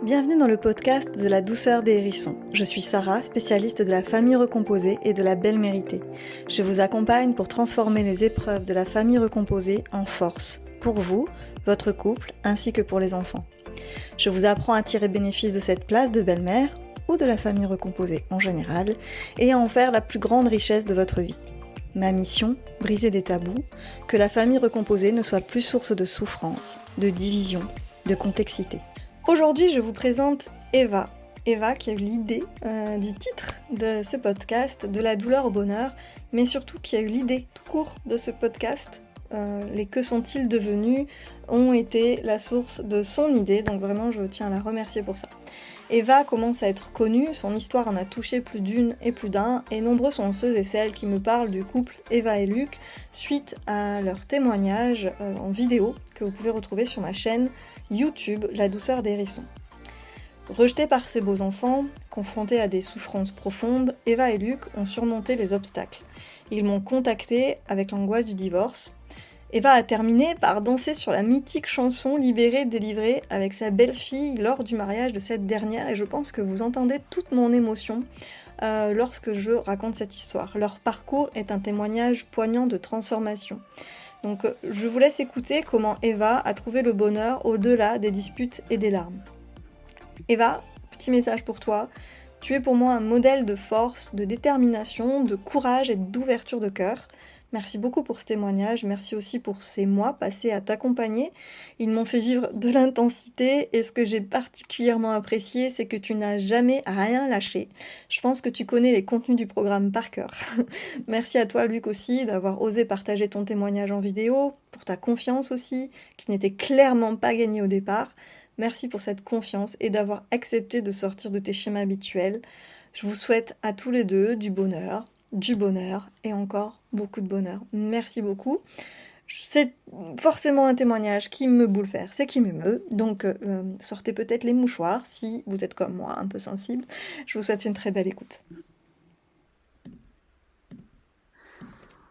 Bienvenue dans le podcast de la douceur des hérissons. Je suis Sarah, spécialiste de la famille recomposée et de la belle méritée. Je vous accompagne pour transformer les épreuves de la famille recomposée en force, pour vous, votre couple, ainsi que pour les enfants. Je vous apprends à tirer bénéfice de cette place de belle-mère, ou de la famille recomposée en général, et à en faire la plus grande richesse de votre vie. Ma mission, briser des tabous, que la famille recomposée ne soit plus source de souffrance, de division, de complexité. Aujourd'hui, je vous présente Eva. Eva qui a eu l'idée du titre de ce podcast, de la douleur au bonheur, mais surtout qui a eu l'idée tout court de ce podcast. Les que sont-ils devenus ont été la source de son idée, donc vraiment je tiens à la remercier pour ça. Eva commence à être connue, son histoire en a touché plus d'une et plus d'un, et nombreux sont ceux et celles qui me parlent du couple Eva et Luc suite à leur témoignage en vidéo que vous pouvez retrouver sur ma chaîne YouTube, La douceur des hérissons. Rejetés par ses beaux enfants, confrontés à des souffrances profondes, Eva et Luc ont surmonté les obstacles. Ils m'ont contactée avec l'angoisse du divorce. Eva a terminé par danser sur la mythique chanson Libérée, délivrée avec sa belle-fille lors du mariage de cette dernière, et je pense que vous entendez toute mon émotion lorsque je raconte cette histoire. Leur parcours est un témoignage poignant de transformation. Donc je vous laisse écouter comment Eva a trouvé le bonheur au-delà des disputes et des larmes. Eva, petit message pour toi, tu es pour moi un modèle de force, de détermination, de courage et d'ouverture de cœur. Merci beaucoup pour ce témoignage, merci aussi pour ces mois passés à t'accompagner. Ils m'ont fait vivre de l'intensité et ce que j'ai particulièrement apprécié, c'est que tu n'as jamais rien lâché. Je pense que tu connais les contenus du programme par cœur. Merci à toi Luc aussi d'avoir osé partager ton témoignage en vidéo, pour ta confiance aussi, qui n'était clairement pas gagnée au départ. Merci pour cette confiance et d'avoir accepté de sortir de tes schémas habituels. Je vous souhaite à tous les deux du bonheur et encore beaucoup de bonheur. Merci beaucoup. C'est forcément un témoignage qui me bouleverse et qui m'émeut, donc sortez peut-être les mouchoirs si vous êtes comme moi, un peu sensible. Je vous souhaite une très belle écoute.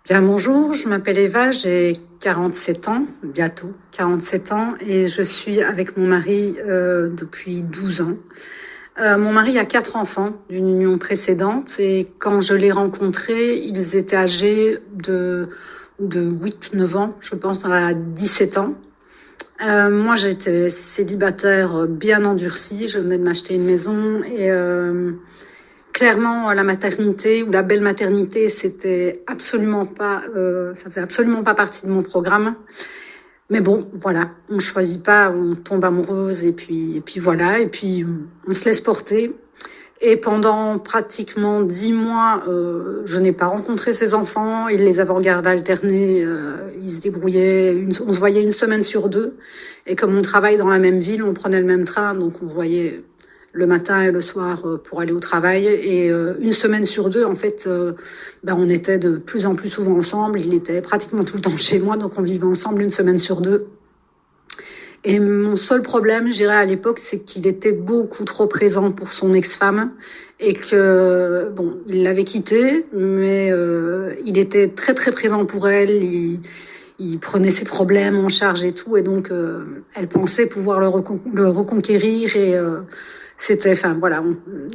Bien, bonjour, je m'appelle Eva, j'ai 47 ans, bientôt 47 ans, et je suis avec mon mari depuis 12 ans. Mon mari a 4 enfants d'une union précédente, et quand je l'ai rencontré, ils étaient âgés de 8-9 ans, je pense, à 17 ans. Moi, j'étais célibataire bien endurcie, je venais de m'acheter une maison, et clairement, la maternité ou la belle maternité, c'était absolument pas, ça faisait absolument pas partie de mon programme. Mais bon, voilà, on choisit pas, on tombe amoureuse et puis voilà, et puis on se laisse porter. Et pendant pratiquement 10 mois, je n'ai pas rencontré ses enfants. Il les avait en garde alternée, ils se débrouillaient. On se voyait une semaine sur 2. Et comme on travaille dans la même ville, on prenait le même train, donc on se voyait le matin et le soir pour aller au travail. Et une semaine sur 2, en fait, on était de plus en plus souvent ensemble. Il était pratiquement tout le temps chez moi, donc on vivait ensemble une semaine sur 2. Et mon seul problème, je dirais, à l'époque, c'est qu'il était beaucoup trop présent pour son ex-femme et que, bon, il l'avait quittée, mais il était très très présent pour elle. Il prenait ses problèmes en charge et tout, et donc elle pensait pouvoir le reconquérir et c'était, enfin voilà,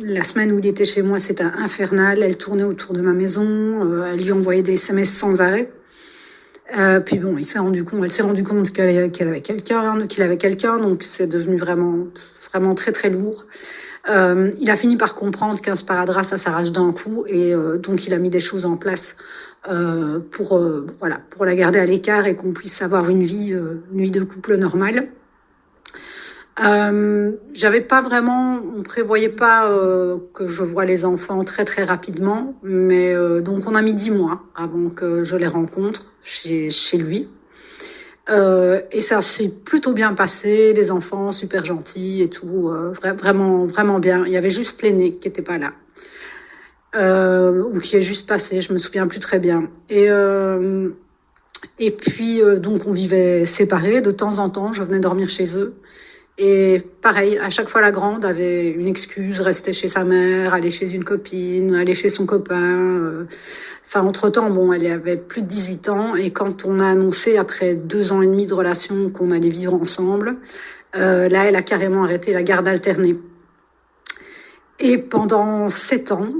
la semaine où il était chez moi, c'était infernal. Elle tournait autour de ma maison, elle lui envoyait des SMS sans arrêt. Puis bon, elle s'est rendu compte qu'il avait quelqu'un, donc c'est devenu vraiment, vraiment très très lourd. Il a fini par comprendre qu'un sparadrap, ça s'arrache d'un coup, et donc il a mis des choses en place pour la garder à l'écart et qu'on puisse avoir une vie de couple normale. J'avais pas vraiment, on prévoyait pas que je voie les enfants très très rapidement, mais donc on a mis 10 mois avant que je les rencontre chez lui. Et ça s'est plutôt bien passé, les enfants super gentils et tout, vraiment vraiment bien. Il y avait juste l'aîné qui était pas là, ou qui est juste passé, je me souviens plus très bien. Et puis donc on vivait séparés. De temps en temps, je venais dormir chez eux. Et pareil, à chaque fois la grande avait une excuse, restait chez sa mère, aller chez une copine, aller chez son copain. Enfin, entre-temps, bon, elle avait plus de 18 ans, et quand on a annoncé, après 2 ans et demi de relation, qu'on allait vivre ensemble, Là, elle a carrément arrêté la garde alternée. Et pendant 7 ans,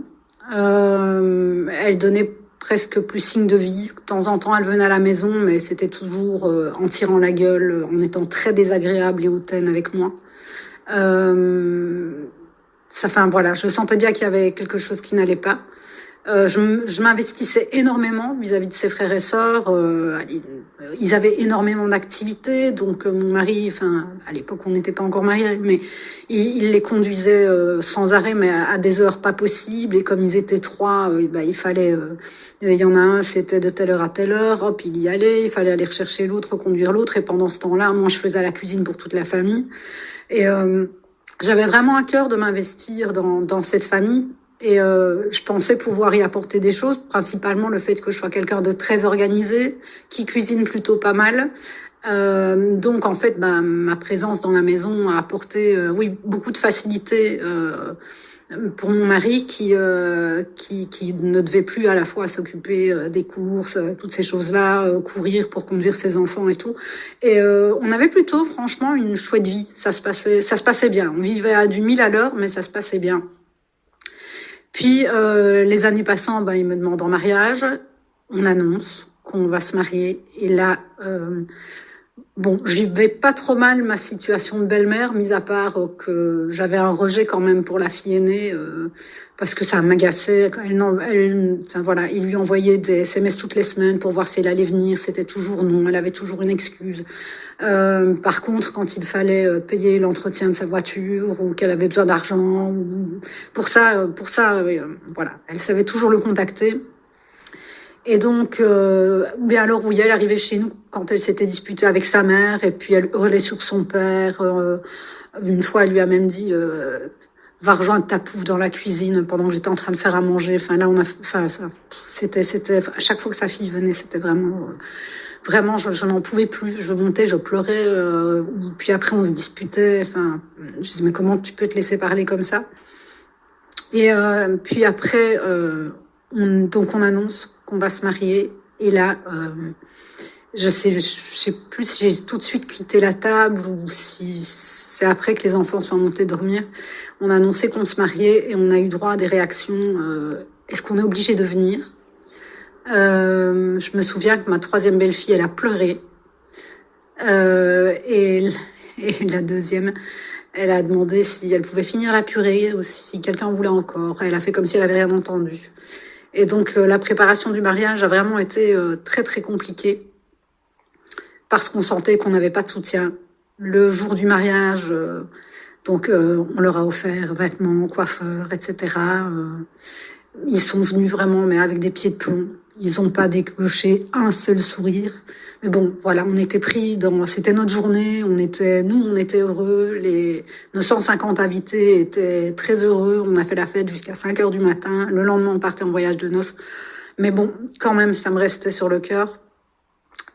elle donnait presque plus signe de vie. De temps en temps, elle venait à la maison, mais c'était toujours en tirant la gueule, en étant très désagréable et hautaine avec moi. Enfin voilà, je sentais bien qu'il y avait quelque chose qui n'allait pas. Je m'investissais énormément vis-à-vis de ses frères et sœurs. Ils avaient énormément d'activités, donc mon mari, enfin à l'époque on n'était pas encore mariés, mais il les conduisait sans arrêt, mais à des heures pas possibles. Et comme ils étaient 3, il fallait, il y en a un, c'était de telle heure à telle heure, hop, il y allait, il fallait aller rechercher l'autre, reconduire l'autre. Et pendant ce temps-là, moi je faisais la cuisine pour toute la famille. Et j'avais vraiment à cœur de m'investir dans cette famille. Et je pensais pouvoir y apporter des choses, principalement le fait que je sois quelqu'un de très organisé, qui cuisine plutôt pas mal. Donc en fait, ma présence dans la maison a apporté, oui, beaucoup de facilité pour mon mari qui ne devait plus à la fois s'occuper des courses, toutes ces choses-là, courir pour conduire ses enfants et tout. Et on avait plutôt, franchement, une chouette vie. Ça se passait bien. On vivait à du 1000 à l'heure, mais ça se passait bien. Puis, les années passant, il me demande en mariage. On annonce qu'on va se marier. Et là, je vivais pas trop mal ma situation de belle-mère, mis à part que j'avais un rejet quand même pour la fille aînée, parce que ça m'agaçait. Il lui envoyait des SMS toutes les semaines pour voir si elle allait venir. C'était toujours non. Elle avait toujours une excuse. Par contre, quand il fallait payer l'entretien de sa voiture ou qu'elle avait besoin d'argent, pour ça, voilà, elle savait toujours le contacter. Et donc, alors oui, elle arrivait chez nous quand elle s'était disputée avec sa mère, et puis elle hurlait sur son père. Une fois, elle lui a même dit va rejoindre ta pouffe dans la cuisine pendant que j'étais en train de faire à manger. Enfin là, c'était à chaque fois que sa fille venait, c'était vraiment. Vraiment, je n'en pouvais plus. Je montais, je pleurais. Puis après, on se disputait. Enfin, je disais, mais comment tu peux te laisser parler comme ça? Et puis après, on annonce qu'on va se marier. Et là, je sais plus si j'ai tout de suite quitté la table ou si c'est après que les enfants sont montés dormir. On a annoncé qu'on se mariait et on a eu droit à des réactions. Est-ce qu'on est obligé de venir? Je me souviens que ma 3e belle-fille, elle a pleuré. Et la 2e, elle a demandé si elle pouvait finir la purée ou si quelqu'un voulait encore. Elle a fait comme si elle avait rien entendu. Et donc, la préparation du mariage a vraiment été très, très compliquée parce qu'on sentait qu'on n'avait pas de soutien. Le jour du mariage, on leur a offert vêtements, coiffeurs, etc. Ils sont venus vraiment, mais avec des pieds de plomb. Ils n'ont pas décoché un seul sourire. Mais bon, voilà, on était pris c'était notre journée, on était heureux, nos 150 invités étaient très heureux, on a fait la fête jusqu'à 5 heures du matin. Le lendemain, on partait en voyage de noces. Mais bon, quand même, ça me restait sur le cœur.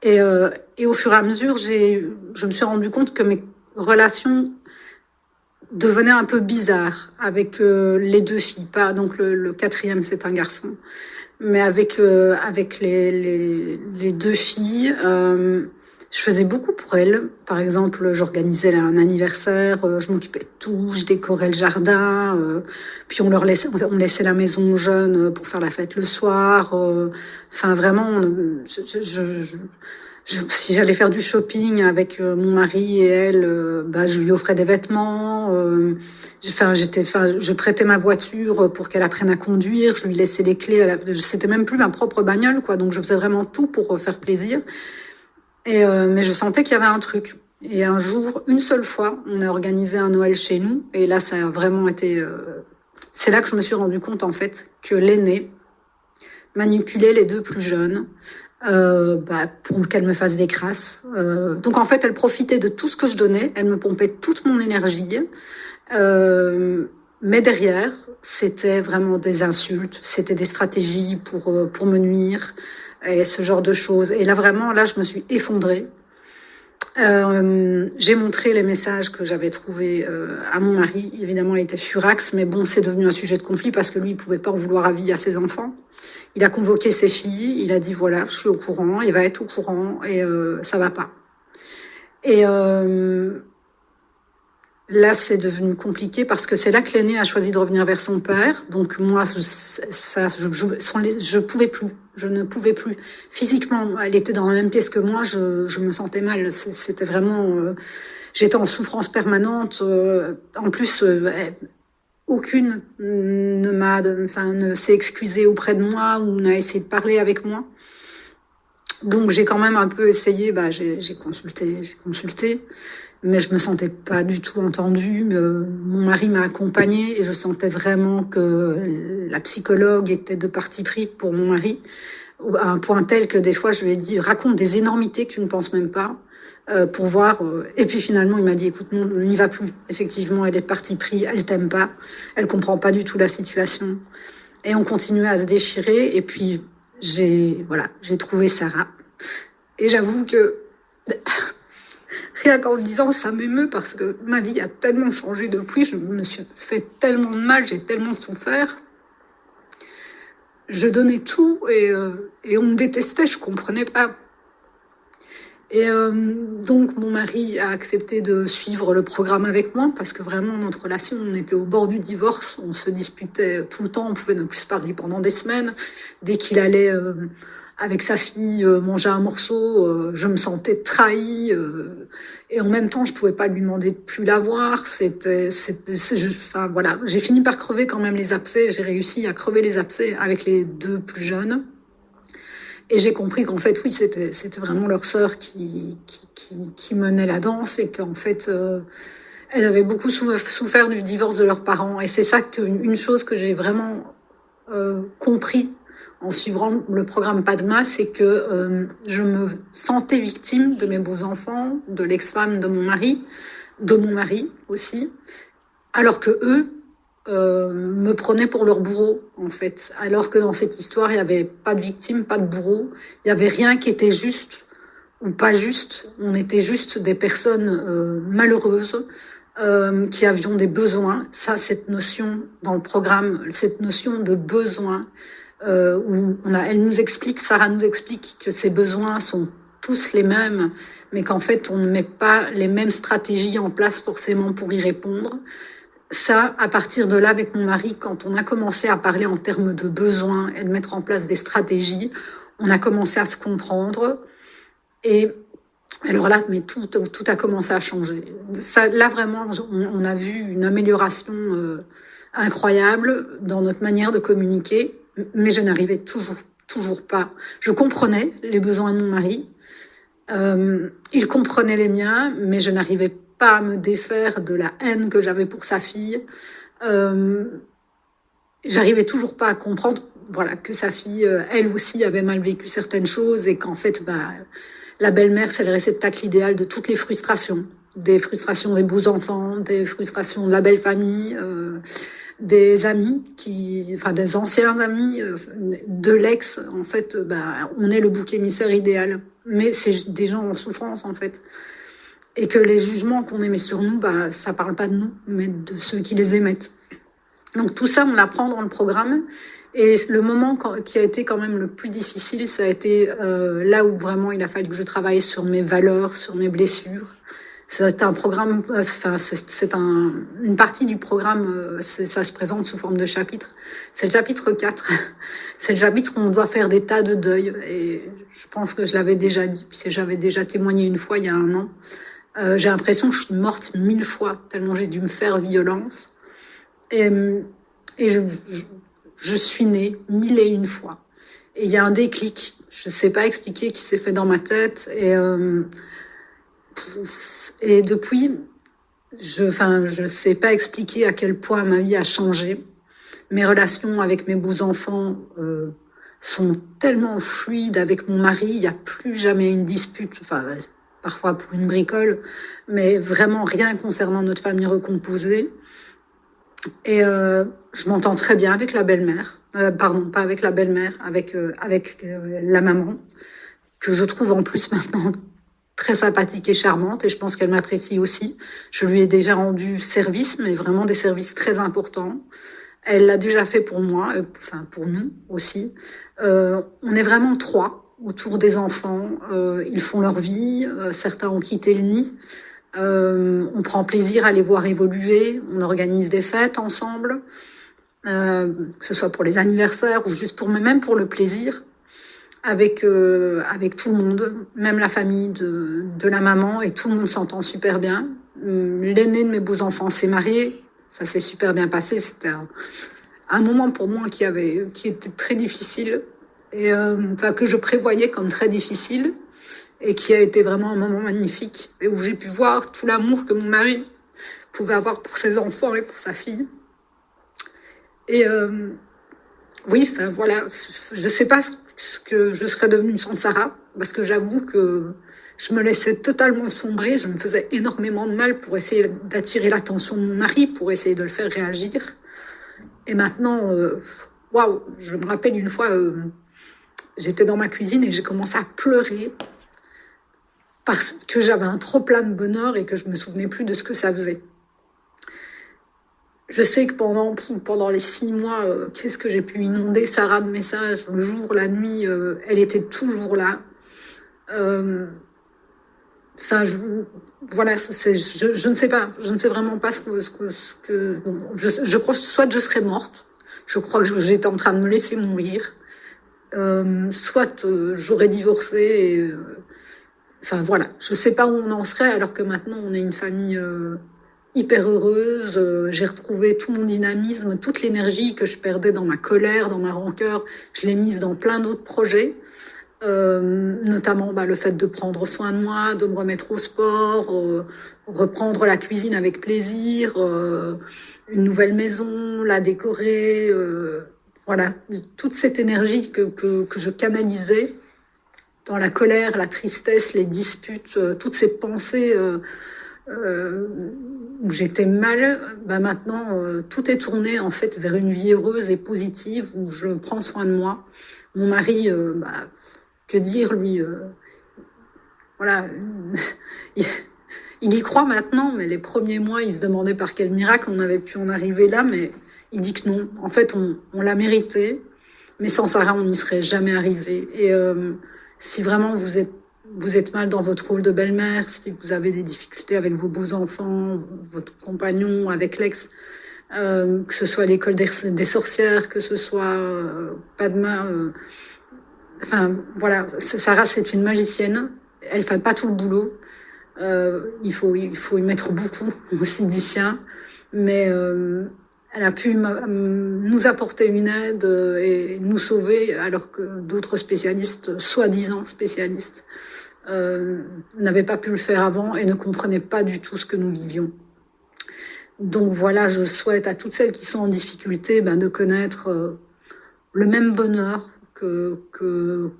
Et au fur et à mesure, je me suis rendu compte que mes relations devenaient un peu bizarres avec les 2 filles. Pas, donc le 4e, c'est un garçon. Mais avec les 2 filles, je faisais beaucoup pour elles. Par exemple, j'organisais un anniversaire, je m'occupais de tout, je décorais le jardin, puis on laissait la maison aux jeunes pour faire la fête le soir. Enfin, vraiment, si j'allais faire du shopping avec mon mari et elle, je lui offrais des vêtements. Je prêtais ma voiture pour qu'elle apprenne à conduire. Je lui laissais les clés. C'était même plus ma propre bagnole, quoi. Donc je faisais vraiment tout pour faire plaisir. Mais je sentais qu'il y avait un truc. Et un jour, une seule fois, on a organisé un Noël chez nous. Et là, ça a vraiment été. C'est là que je me suis rendu compte, en fait, que l'aînée manipulait les 2 plus jeunes. Pour qu'elle me fasse des crasses. Donc en fait, elle profitait de tout ce que je donnais, elle me pompait toute mon énergie, mais derrière, c'était vraiment des insultes, c'était des stratégies pour me nuire et ce genre de choses. Et là vraiment, je me suis effondrée. J'ai montré les messages que j'avais trouvés à mon mari. Évidemment, il était furax, mais bon, c'est devenu un sujet de conflit parce que lui, il pouvait pas en vouloir à vie à ses enfants. Il a convoqué ses filles, il a dit voilà, je suis au courant, il va être au courant et ça va pas. Et Là, c'est devenu compliqué parce que c'est là que l'aîné a choisi de revenir vers son père. Donc moi, je pouvais plus. Je ne pouvais plus. Physiquement, elle était dans la même pièce que moi. Je me sentais mal. C'était vraiment. J'étais en souffrance permanente. En plus, aucune ne s'est excusée auprès de moi ou n'a essayé de parler avec moi. Donc j'ai quand même un peu essayé. J'ai consulté. Mais je me sentais pas du tout entendue. Mon mari m'a accompagnée et je sentais vraiment que la psychologue était de parti pris pour mon mari, à un point tel que des fois je lui ai dit raconte des énormités que tu ne penses même pas pour voir. Et puis finalement il m'a dit écoute non, on n'y va plus. Effectivement elle est de parti pris, elle t'aime pas, elle comprend pas du tout la situation. Et on continuait à se déchirer et puis j'ai trouvé Sarah. Et j'avoue que rien qu'en le disant, ça m'émeut parce que ma vie a tellement changé depuis, je me suis fait tellement de mal, j'ai tellement souffert. Je donnais tout et on me détestait, je comprenais pas. Et donc mon mari a accepté de suivre le programme avec moi parce que vraiment notre relation, on était au bord du divorce, on se disputait tout le temps, on pouvait ne plus se parler pendant des semaines. Dès qu'il allait avec sa fille manger un morceau, je me sentais trahie et en même temps je pouvais pas lui demander de plus la voir. J'ai fini par crever quand même les abcès. J'ai réussi à crever les abcès avec les deux plus jeunes et j'ai compris qu'en fait oui c'était vraiment leur sœur qui menait la danse et qu'en fait elles avaient beaucoup souffert du divorce de leurs parents et c'est ça une chose que j'ai vraiment compris en suivant le programme Padma, c'est que je me sentais victime de mes beaux-enfants, de l'ex-femme de mon mari aussi, alors que eux me prenaient pour leur bourreau, en fait. Alors que dans cette histoire, il n'y avait pas de victime, pas de bourreau, il n'y avait rien qui était juste ou pas juste. On était juste des personnes malheureuses qui avions des besoins. Ça, cette notion dans le programme, cette notion de besoin, où Sarah nous explique que ces besoins sont tous les mêmes, mais qu'en fait on ne met pas les mêmes stratégies en place forcément pour y répondre. Ça, à partir de là, avec mon mari, quand on a commencé à parler en termes de besoins et de mettre en place des stratégies, on a commencé à se comprendre. Et alors là, mais tout a commencé à changer. Ça, là vraiment, on a vu une amélioration incroyable dans notre manière de communiquer. Mais je n'arrivais toujours pas. Je comprenais les besoins de mon mari, il comprenait les miens, mais je n'arrivais pas à me défaire de la haine que j'avais pour sa fille. J'arrivais toujours pas à comprendre, que sa fille, elle aussi, avait mal vécu certaines choses et qu'en fait, la belle-mère, c'est le réceptacle idéal de toutes les frustrations. Des frustrations des beaux enfants, des frustrations de la belle famille, des amis des anciens amis de l'ex, en fait, on est le bouc émissaire idéal. Mais c'est des gens en souffrance, en fait. Et que les jugements qu'on émet sur nous, ça parle pas de nous, mais de ceux qui les émettent. Donc tout ça, on l'apprend dans le programme. Et le moment qui a été quand même le plus difficile, ça a été là où vraiment il a fallu que je travaille sur mes valeurs, sur mes blessures. C'est un programme, une partie du programme, ça se présente sous forme de chapitre. C'est le chapitre 4. C'est le chapitre où on doit faire des tas de deuils. Et je pense que je l'avais déjà dit, puisque j'avais déjà témoigné une fois il y a 1 an. J'ai l'impression que je suis morte 1000 fois, tellement j'ai dû me faire violence. Et je suis née 1001 fois. Et il y a un déclic, je ne sais pas expliquer, qui s'est fait dans ma tête. Et depuis, je sais pas expliquer à quel point ma vie a changé. Mes relations avec mes beaux-enfants sont tellement fluides avec mon mari. Il n'y a plus jamais une dispute, parfois pour une bricole, mais vraiment rien concernant notre famille recomposée. Et je m'entends très bien avec la belle-mère. Pardon, pas avec la belle-mère, avec la maman, que je trouve en plus maintenant très sympathique et charmante, et je pense qu'elle m'apprécie aussi. Je lui ai déjà rendu service, mais vraiment des services très importants. Elle l'a déjà fait pour moi, pour nous aussi. On est vraiment 3 autour des enfants. Ils font leur vie, certains ont quitté le nid. On prend plaisir à les voir évoluer. On organise des fêtes ensemble, que ce soit pour les anniversaires ou juste même pour le plaisir, avec tout le monde, même la famille de la maman, et tout le monde s'entend super bien. L'aîné de mes beaux-enfants s'est marié, ça s'est super bien passé. C'était un moment pour moi qui était très difficile, et que je prévoyais comme très difficile, et qui a été vraiment un moment magnifique, et où j'ai pu voir tout l'amour que mon mari pouvait avoir pour ses enfants et pour sa fille. Et oui, enfin voilà, je sais pas ce que je serais devenue sans Sarah, parce que j'avoue que je me laissais totalement sombrer, je me faisais énormément de mal pour essayer d'attirer l'attention de mon mari, pour essayer de le faire réagir. Et maintenant, waouh, je me rappelle une fois, j'étais dans ma cuisine et j'ai commencé à pleurer parce que j'avais un trop plein de bonheur et que je me souvenais plus de ce que ça faisait. Je sais que pendant les 6 mois, qu'est-ce que j'ai pu inonder Sarah de messages, le jour, la nuit, elle était toujours là. Enfin, voilà, je ne sais pas, je ne sais vraiment pas ce que bon, je crois soit je serais morte, je crois que j'étais en train de me laisser mourir, soit j'aurais divorcé. Et, enfin voilà, je sais pas où on en serait, alors que maintenant on est une famille hyper heureuse. J'ai retrouvé tout mon dynamisme, toute l'énergie que je perdais dans ma colère, dans ma rancœur, je l'ai mise dans plein d'autres projets. Notamment le fait de prendre soin de moi, de me remettre au sport, reprendre la cuisine avec plaisir, une nouvelle maison, la décorer, voilà, toute cette énergie que je canalisais dans la colère, la tristesse, les disputes, toutes ces pensées où j'étais mal. Maintenant, tout est tourné en fait vers une vie heureuse et positive où je prends soin de moi. Mon mari, que dire, lui, voilà, il y croit maintenant, mais les premiers mois, il se demandait par quel miracle on avait pu en arriver là, mais il dit que non. En fait, on l'a mérité, mais sans Sarah, on n'y serait jamais arrivé. Et si vraiment vous êtes mal dans votre rôle de belle-mère, si vous avez des difficultés avec vos beaux-enfants, votre compagnon, avec l'ex, que ce soit l'école des sorcières, que ce soit Padma, enfin, voilà, Sarah, c'est une magicienne. Elle fait pas tout le boulot. Il faut y mettre beaucoup aussi du sien. Mais elle a pu nous apporter une aide et nous sauver, alors que d'autres spécialistes, soi-disant spécialistes, n'avaient pas pu le faire avant et ne comprenaient pas du tout ce que nous vivions. Donc voilà, je souhaite à toutes celles qui sont en difficulté de connaître le même bonheur que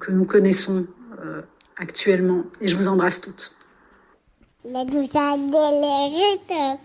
nous connaissons actuellement. Et je vous embrasse toutes. La douceur de l'héritage.